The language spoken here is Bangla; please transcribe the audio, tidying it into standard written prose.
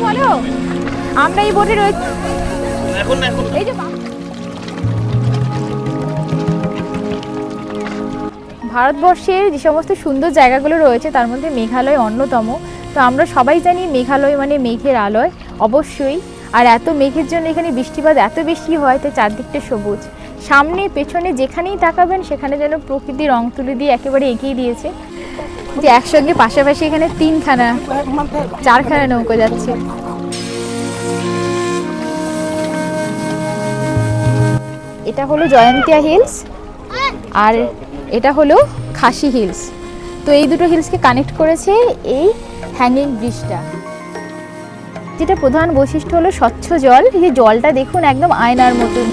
বলো। আমরা এই বোটে রয়েছি এই যে ভারতবর্ষের যে সমস্ত সুন্দর জায়গাগুলো রয়েছে তার মধ্যে মেঘালয় অন্যতম। তো আমরা সবাই জানি মেঘালয় মানে মেঘের আলয়, অবশ্যই। আর এত মেঘের জন্য এখানে বৃষ্টিপাত এত বেশি হয়, তাই চারদিকটা সবুজ। সামনে পেছনে যেখানেই তাকাবেন সেখানে যেন প্রকৃতি রং তুলি দিয়ে একেবারে এগিয়ে দিয়েছে। যে একসঙ্গে পাশাপাশি এখানে 4খানা নৌকো যাচ্ছে। এটা হলো জয়ন্তিয়া হিলস আর এটা হলো খাসি হিলস। তো এই দুটো হিলসকে কানেক্ট করেছে এই হ্যাঙ্গিং ব্রিজটা। যেটা প্রধান বৈশিষ্ট্য হলো স্বচ্ছ জল। এই যে জলটা দেখুন একদম আয়নার মতন।